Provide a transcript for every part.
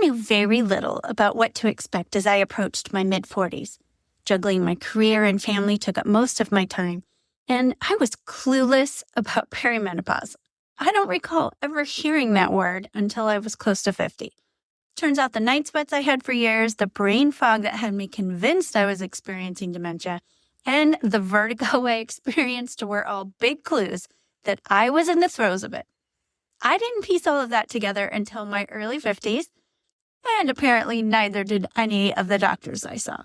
knew very little about what to expect as I approached my mid-40s. Juggling my career and family took up most of my time, and I was clueless about perimenopause. I don't recall ever hearing that word until I was close to 50. Turns out the night sweats I had for years, the brain fog that had me convinced I was experiencing dementia, and the vertigo I experienced were all big clues that I was in the throes of it. I didn't piece all of that together until my early 50s, and apparently neither did any of the doctors I saw.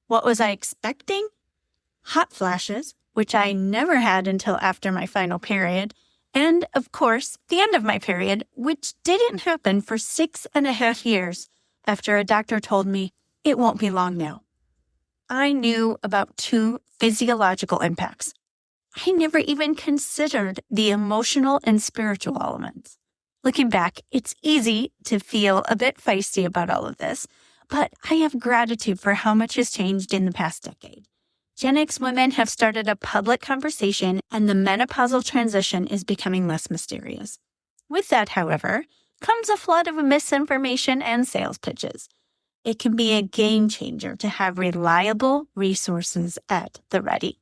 What was I expecting? Hot flashes, which I never had until after my final period, and, of course, the end of my period, which didn't happen for 6.5 years after a doctor told me it won't be long now. I knew about 2 physiological impacts. I never even considered the emotional and spiritual elements. Looking back, it's easy to feel a bit feisty about all of this, but I have gratitude for how much has changed in the past decade. Gen X women have started a public conversation, and the menopausal transition is becoming less mysterious. With that, however, comes a flood of misinformation and sales pitches. It can be a game changer to have reliable resources at the ready.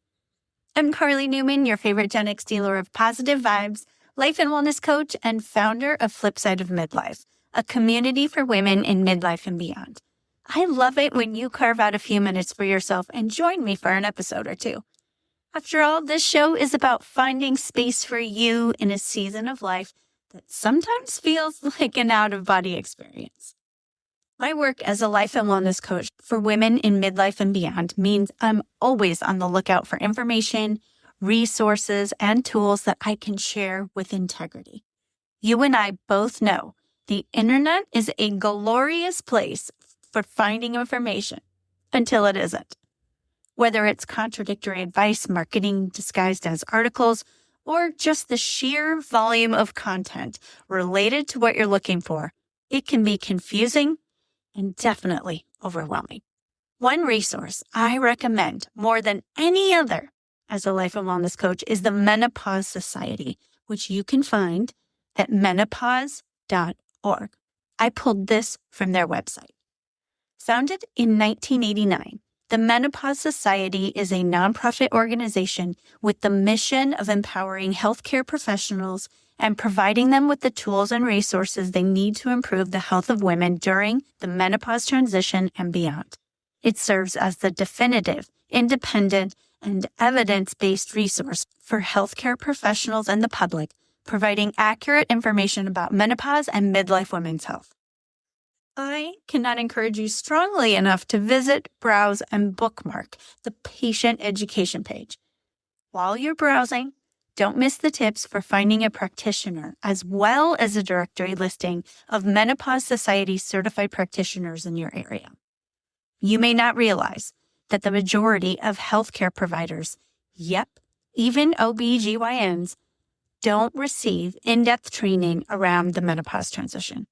I'm Karli Newman, your favorite Gen X dealer of positive vibes, life and wellness coach, and founder of FLIPSIDE of Midlife, a community for women in midlife and beyond. I love it when you carve out a few minutes for yourself and join me for an episode or two. After all, this show is about finding space for you in a season of life that sometimes feels like an out-of-body experience. My work as a life and wellness coach for women in midlife and beyond means I'm always on the lookout for information, resources, and tools that I can share with integrity. You and I both know the internet is a glorious place for finding information until it isn't. Whether it's contradictory advice, marketing disguised as articles, or just the sheer volume of content related to what you're looking for, it can be confusing and definitely overwhelming. One resource I recommend more than any other as a life and wellness coach is the Menopause Society, which you can find at menopause.org. I pulled this from their website. Founded in 1989, the Menopause Society is a nonprofit organization with the mission of empowering healthcare professionals and providing them with the tools and resources they need to improve the health of women during the menopause transition and beyond. It serves as the definitive, independent, and evidence-based resource for healthcare professionals and the public, providing accurate information about menopause and midlife women's health. I cannot encourage you strongly enough to visit, browse, and bookmark the patient education page. While you're browsing, don't miss the tips for finding a practitioner, as well as a directory listing of Menopause Society certified practitioners in your area. You may not realize that the majority of healthcare providers, even OBGYNs, don't receive in-depth training around the menopause transition.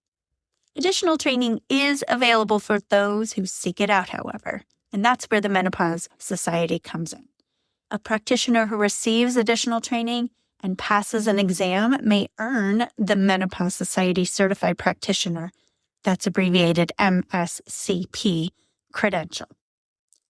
Additional training is available for those who seek it out, however, and that's where the Menopause Society comes in. A practitioner who receives additional training and passes an exam may earn the Menopause Society Certified Practitioner, that's abbreviated MSCP, credential.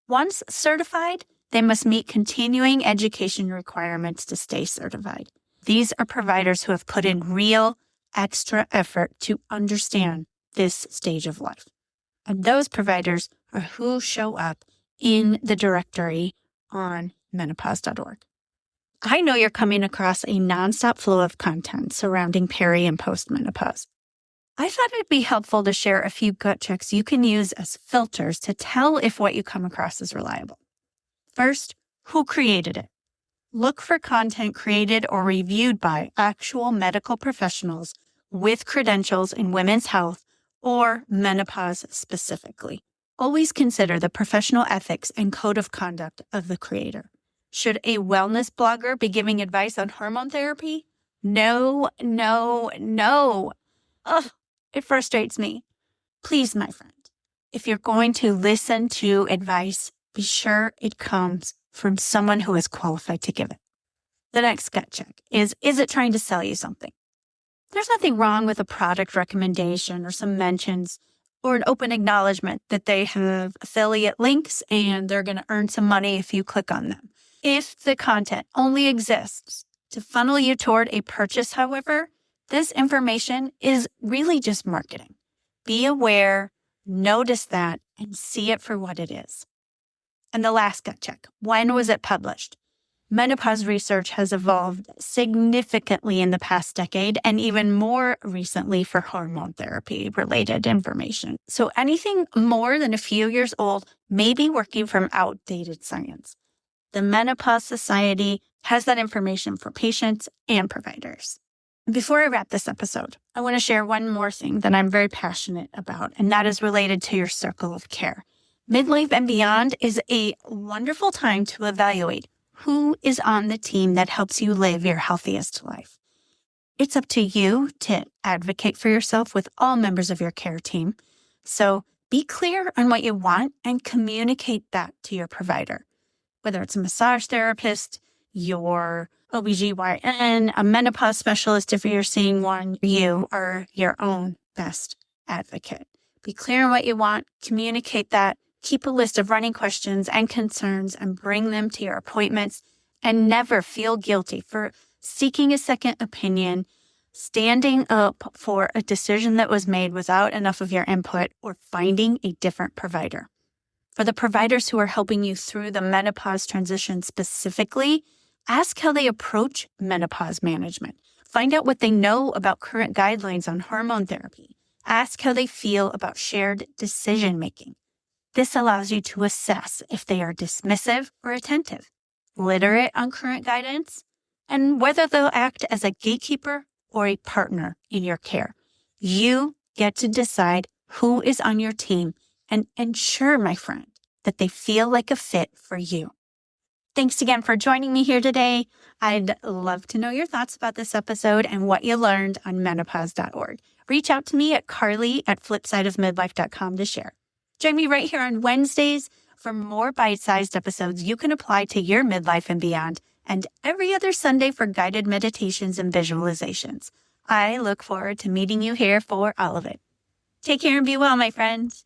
Once certified, they must meet continuing education requirements to stay certified. These are providers who have put in real extra effort to understand this stage of life. And those providers are who show up in the directory on menopause.org. I know you're coming across a nonstop flow of content surrounding peri and postmenopause. I thought it'd be helpful to share a few gut checks you can use as filters to tell if what you come across is reliable. First, who created it? Look for content created or reviewed by actual medical professionals with credentials in women's health or menopause specifically. Always consider the professional ethics and code of conduct of the creator. Should a wellness blogger be giving advice on hormone therapy? No. Ugh, it frustrates me. Please, my friend, if you're going to listen to advice, be sure it comes from someone who is qualified to give it. The next gut check is it trying to sell you something? There's nothing wrong with a product recommendation or some mentions or an open acknowledgement that they have affiliate links and they're going to earn some money if you click on them. If the content only exists to funnel you toward a purchase, however, this information is really just marketing. Be aware, notice that, and see it for what it is. And the last gut check, when was it published? Menopause research has evolved significantly in the past decade and even more recently for hormone therapy related information. So anything more than a few years old may be working from outdated science. The Menopause Society has that information for patients and providers. Before I wrap this episode, I want to share one more thing that I'm very passionate about, and that is related to your circle of care. Midlife and beyond is a wonderful time to evaluate who is on the team that helps you live your healthiest life. It's up to you to advocate for yourself with all members of your care team. So be clear on what you want and communicate that to your provider. Whether it's a massage therapist, your OBGYN, a menopause specialist if you're seeing one, you are your own best advocate. Be clear on what you want, communicate that, keep a list of running questions and concerns and bring them to your appointments, and never feel guilty for seeking a second opinion, standing up for a decision that was made without enough of your input, or finding a different provider. For the providers who are helping you through the menopause transition specifically, ask how they approach menopause management. Find out what they know about current guidelines on hormone therapy. Ask how they feel about shared decision-making. This allows you to assess if they are dismissive or attentive, literate on current guidance, and whether they'll act as a gatekeeper or a partner in your care. You get to decide who is on your team and ensure, my friend, that they feel like a fit for you. Thanks again for joining me here today. I'd love to know your thoughts about this episode and what you learned on menopause.org. Reach out to me at Karli@FLIPSIDEOFMIDLIFE.com to share. Join me right here on Wednesdays for more bite-sized episodes you can apply to your midlife and beyond, and every other Sunday for guided meditations and visualizations. I look forward to meeting you here for all of it. Take care and be well, my friends.